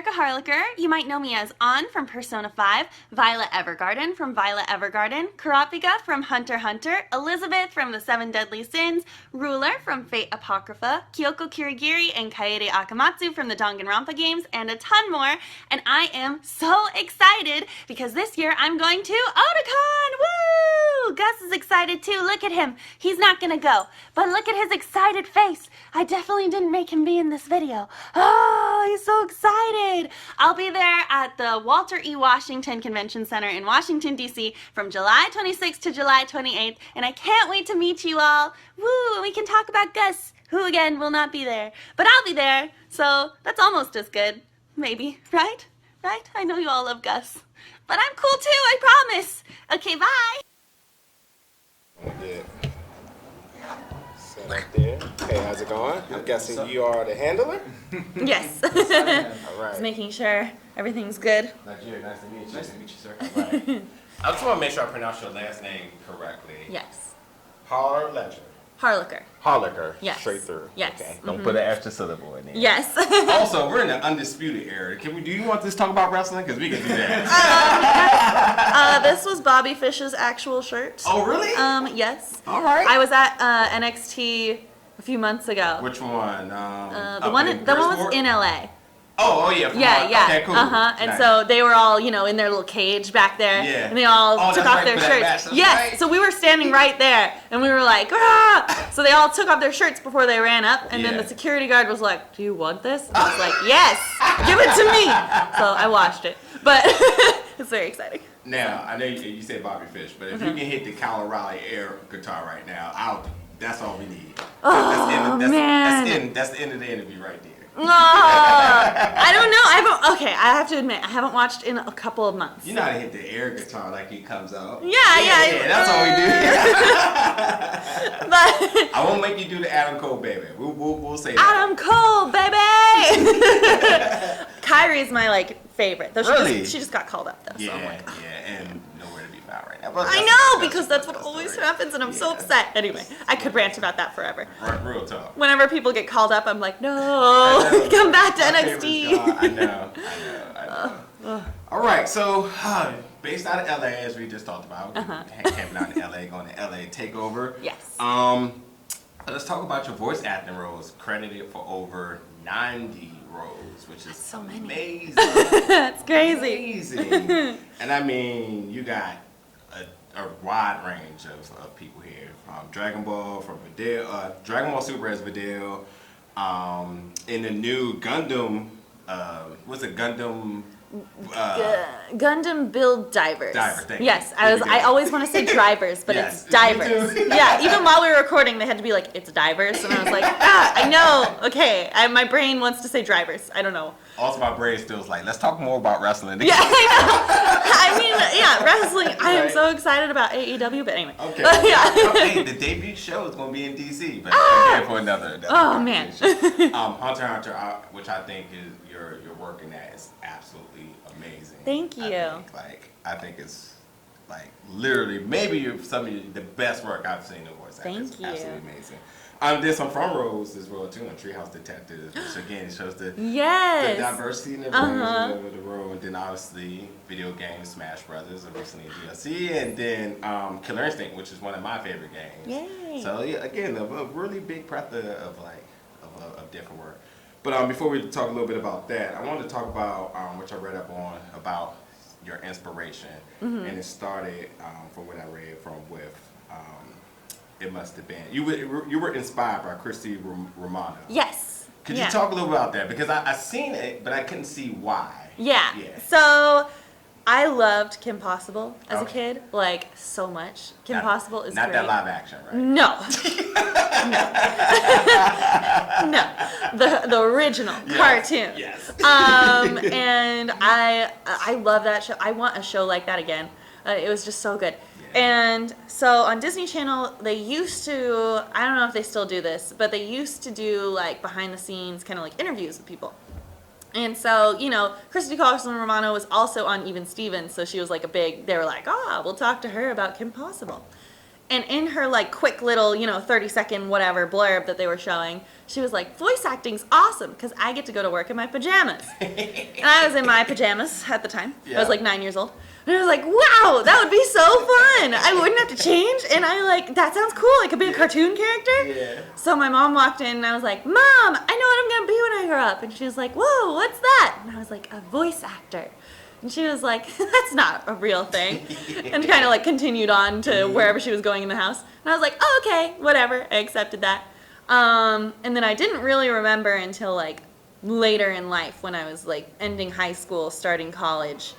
Erika Harlacher. You might know me as An from Persona 5, Violet Evergarden from Violet Evergarden, Kurapika from Hunter x Hunter, Elizabeth from The Seven Deadly Sins, Ruler from Fate Apocrypha, Kyoko Kirigiri and Kaede Akamatsu from the Danganronpa games, and a ton more. And I am so excited because this year I'm going to Otakon! Woo! Gus is excited too. Look at him. He's not gonna go, but look at his excited face. I definitely didn't make him be in this video. Oh, he's so excited. I'll be there at the Walter E. Washington Convention Center in Washington, D.C. from July 26th to July 28th, and I can't wait to meet you all. Woo, and we can talk about Gus, who again will not be there, but I'll be there, so that's almost as good. Maybe, right? Right? I know you all love Gus, but I'm cool too, I promise. Okay, bye. Set up there. Hey, how's it going? I'm guessing you are the handler? Yes. All right. Just making sure everything's good. Nigeria, nice to meet you. Nice to meet you, sir. All right. I just want to make sure I pronounce your last name correctly. Yes. Harlacher. Harlacher. Harlacher. Yes. Straight through. Yes. Okay. Don't put an extra syllable in there. Yes. Also, we're in the undisputed era. Do you want this to talk about wrestling? Because we can do that. This was Bobby Fish's actual shirt. Oh, really? Yes. All right. I was at NXT a few months ago. Which one? The one was in LA. Oh yeah. Yeah. Okay, cool. And Nice. so they were all, in their little cage back there. Yeah. And they all took off their shirts. Yes. Right. So we were standing right there, and we were like, ah! So they all took off their shirts before they ran up, and then the security guard was like, "Do you want this?" And I was like, "Yes, give it to me." So I watched it, but it's very exciting. Now I know you said Bobby Fish, but if you can hit the Kyle O'Reilly air guitar right now, that's all we need. Man. That's the end of the interview right there. I don't know. I have to admit, I haven't watched in a couple of months. You know how to hit the air guitar like he comes out. Yeah. That's all we do. But I won't make you do the Adam Cole, baby. We'll say that. Adam Cole, baby. Kyrie's my favorite. Though Really? she just got called up though. So I'm like, and nowhere to be found right now. But I know because that's what always happens, and I'm so upset. Anyway, I could rant about that forever. Real talk. Whenever people get called up, I'm like, no, come back to NXT. I know. All right, so based out of LA, as we just talked about, camping out in LA, going to LA Takeover. Yes. Let's talk about your voice acting roles, credited for over 90 roles, which is so many. Amazing. That's crazy. Amazing. And I mean, you got a wide range of people here, from Dragon Ball Super as Videl, in the new Gundam, what's it, Gundam? Gundam Build Divers. Thank yes, you. I always want to say drivers, but Yes. it's divers. Yeah, even while we were recording, they had to be like, it's divers, and I was like, I know. Okay, my brain wants to say drivers. I don't know. Also, my brain still is like, let's talk more about wrestling. Yeah, I know. I mean, yeah, wrestling. I am so excited about AEW, but anyway. Okay. Yeah. Hey, the debut show is going to be in DC, but again, for another Oh man. Hunter x Hunter, which I think is your work in that is absolutely amazing. Thank you. I think it's literally maybe some of the best work I've seen in voice acting. Thank It's you. absolutely amazing. There's some front rows as well too in Treehouse Detectives, which again shows the diversity in the role, and then obviously video games, Smash Brothers, and recently DLC, and then Killer Instinct, which is one of my favorite games. Yay. So yeah, again, a really big breadth of different work. But before we talk a little bit about that, I wanted to talk about which I read up on about your inspiration, and it started from what I read with. It must have been you were inspired by Christy Romano. Yes. Could you talk a little about that, because I seen it but I couldn't see why. Yeah. So I loved Kim Possible as a kid, so much. Kim Possible is not great. that live action, right? No. No. The original cartoon. Yes. And I love that show. I want a show like that again. It was just so good. And so on Disney Channel, they used to, I don't know if they still do this, but they used to do behind the scenes kind of interviews with people. And so, Christy Carlson Romano was also on Even Stevens, so she was they were like, we'll talk to her about Kim Possible. And in her, like, quick little, 30-second whatever blurb that they were showing, she was like, voice acting's awesome because I get to go to work in my pajamas. And I was in my pajamas at the time. Yeah. I was like 9 years old. And I was like, wow, that would be so fun. I wouldn't have to change. And that sounds cool. I could be a cartoon character. Yeah. So my mom walked in and I was like, Mom, I know what I'm going to be when I grow up. And she was like, whoa, what's that? And I was like, a voice actor. And she was like, that's not a real thing. And kind of like continued on to wherever she was going in the house. And I was like, oh, okay, whatever. I accepted that. And then I didn't really remember until like later in life when I was like ending high school, starting college.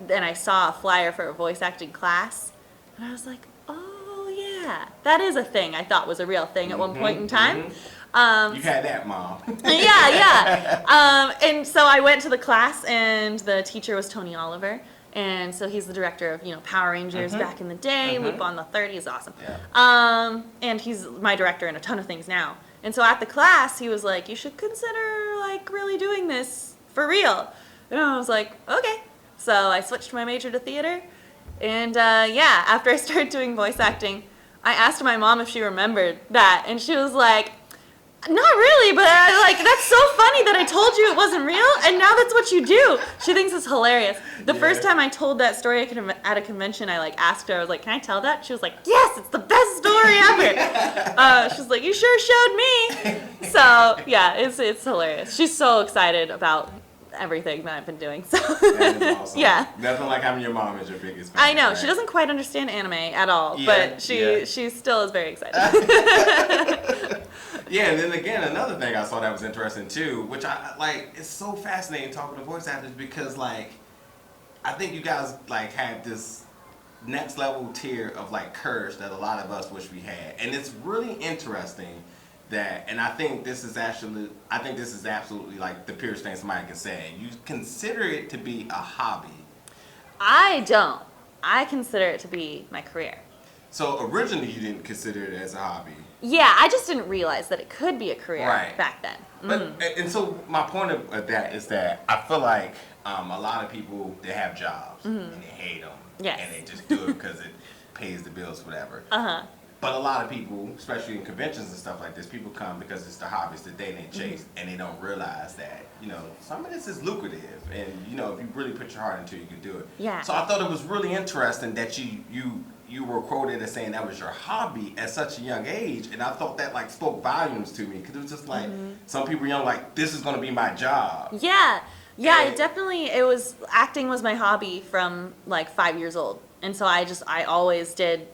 Then I saw a flyer for a voice acting class. And I was like, oh yeah, that is a thing I thought was a real thing at one point in time. You had that, Mom. Yeah. And so I went to the class, and the teacher was Tony Oliver. And so he's the director of, Power Rangers back in the day. Loop on the 30 is awesome. Yeah. And he's my director in a ton of things now. And so at the class, he was like, you should consider, like, really doing this for real. And I was like, okay. So I switched my major to theater. And, after I started doing voice acting, I asked my mom if she remembered that. And she was like, not really, but that's so funny that I told you it wasn't real, and now that's what you do. She thinks it's hilarious. The first time I told that story at a convention, I asked her, I was like, can I tell that? She was like, yes, it's the best story ever. She was like, you sure showed me. So yeah, it's hilarious. She's so excited about everything that I've been doing. So that is awesome. Yeah. Nothing like having your mom as your biggest fan. I know. Right? She doesn't quite understand anime at all, but she still is very excited. Yeah, and then again, another thing I saw that was interesting too, which I like, it's so fascinating talking to voice actors because I think you guys had this next level tier of courage that a lot of us wish we had. And it's really interesting that, and I think this is absolutely the purest thing somebody can say. You consider it to be a hobby. I don't. I consider it to be my career. So originally you didn't consider it as a hobby. Yeah, I just didn't realize that it could be a career back then. But and so my point of that is that I feel like a lot of people, they have jobs and they hate them. Yes. And they just do it because it pays the bills, whatever. But a lot of people, especially in conventions and stuff like this, people come because it's the hobbies that they chase, and they don't realize that, some of this is lucrative, and, if you really put your heart into it, you can do it. Yeah. So I thought it was really interesting that you were quoted as saying that was your hobby at such a young age, and I thought that spoke volumes to me, because it was just some people young, this is going to be my job. Yeah. Yeah, it was, acting was my hobby from 5 years old, and so I always did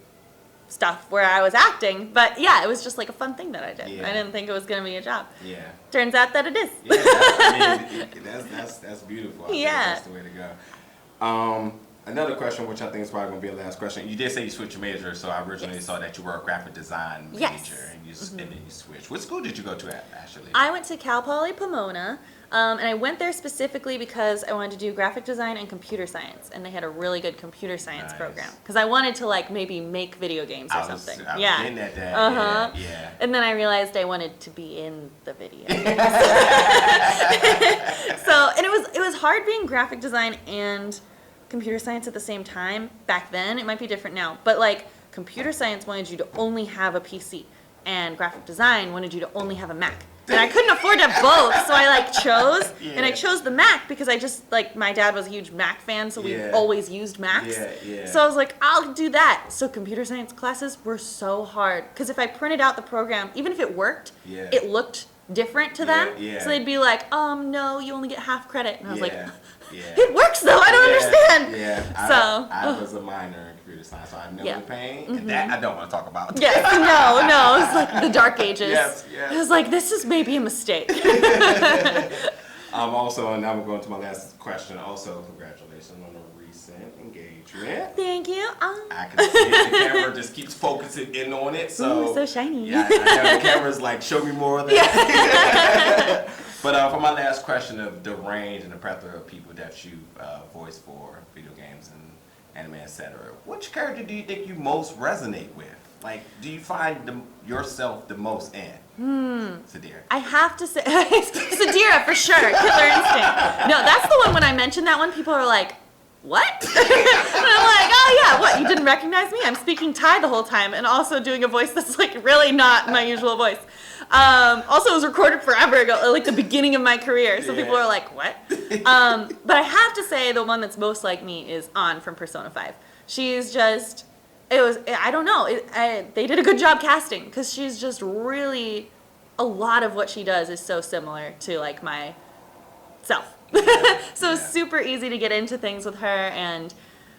stuff where I was acting, but yeah, it was just a fun thing that I did. Yeah. I didn't think it was going to be a job. Yeah. Turns out that it is. Yeah, that's beautiful. I think that's the way to go. Another question, which I think is probably going to be the last question. You did say you switched your major, so I originally saw that you were a graphic design major, and then you switched. What school did you go to actually? I went to Cal Poly Pomona. And I went there specifically because I wanted to do graphic design and computer science, and they had a really good computer science program. Because I wanted to maybe make video games or something. I was getting at that. Yeah. And then I realized I wanted to be in the video. And it was hard being graphic design and computer science at the same time back then. It might be different now, but computer science wanted you to only have a PC, and graphic design wanted you to only have a Mac. And I couldn't afford to have both, so I chose, and I chose the Mac because I just, my dad was a huge Mac fan, so we always used Macs. So I was like, I'll do that. So computer science classes were so hard, because if I printed out the program, even if it worked, it looked different to them. So they'd be like, no, you only get half credit. And I was like, it works though, I don't understand. Yeah, I was a minor in computer science, so I know the pain, and that I don't want to talk about. Yes, no, it was the dark ages. Yes. It was this is maybe a mistake. Also, and now we're going to my last question. Also, congratulations on a recent engagement. Thank you. I can see it. The camera just keeps focusing in on it. So, so shiny. Yeah, I know the camera's show me more of that. But for my last question of the range and the plethora of people that you've voiced for video games and anime, etc., which character do you think you most resonate with? Do you find yourself the most in? Sadira. I have to say, Sadira for sure. Killer Instinct. No, that's the one. When I mentioned that one, people are like, "What?" And I'm like, oh yeah, what, you didn't recognize me? I'm speaking Thai the whole time and also doing a voice that's like really not my usual voice. Also, it was recorded forever ago, like the beginning of my career, so people are like, what? But I have to say the one that's most like me is An from Persona 5. She's just, I don't know, they did a good job casting, because she's just really, a lot of what she does is so similar to like myself. So it's super easy to get into things with her, and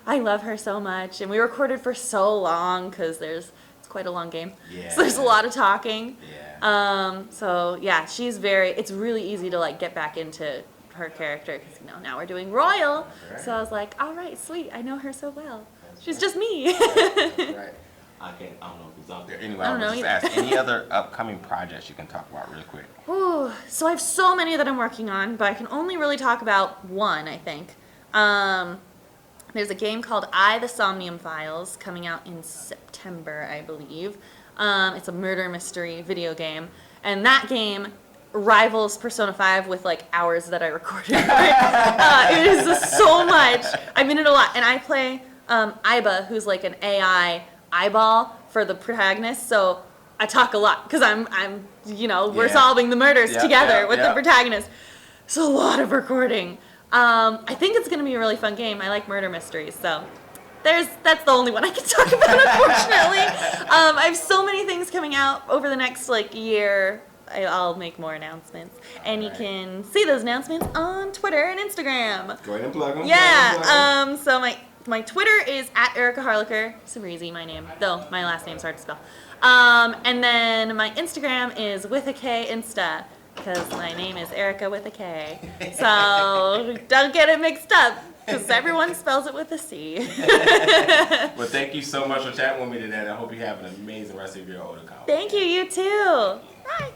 I love her so much. And we recorded for so long because it's quite a long game. Yeah. So there's a lot of talking. Yeah. So yeah, it's really easy to like get back into her character because now we're doing Royal. Right. So I was like, all right, sweet, I know her so well. She's just me. That's right. I don't know if he's out there. Anyway, I was just ask any other upcoming projects you can talk about really quick. Ooh, so I have so many that I'm working on, but I can only really talk about one, I think. There's a game called The Somnium Files coming out in September, I believe. It's a murder mystery video game, and that game rivals Persona 5 with like hours that I recorded. It is just so much. I'm in it a lot, and I play Aiba, who's like an AI eyeball for the protagonist, so I talk a lot because we're solving the murders together with the protagonist. So a lot of recording. I think it's going to be a really fun game. I like murder mysteries, so that's the only one I can talk about, unfortunately. I have so many things coming out over the next year. I'll make more announcements, and you can see those announcements on Twitter and Instagram. Go ahead and plug them. Yeah. So my Twitter is at Erika Harlacher. Super easy, my name, though my last name's hard to spell. And then my Instagram is with a K Insta, because my name is Erika with a K. So don't get it mixed up, because everyone spells it with a C. Well, thank you so much for chatting with me today. I hope you have an amazing rest of your Otakon. Thank you, you too. Bye.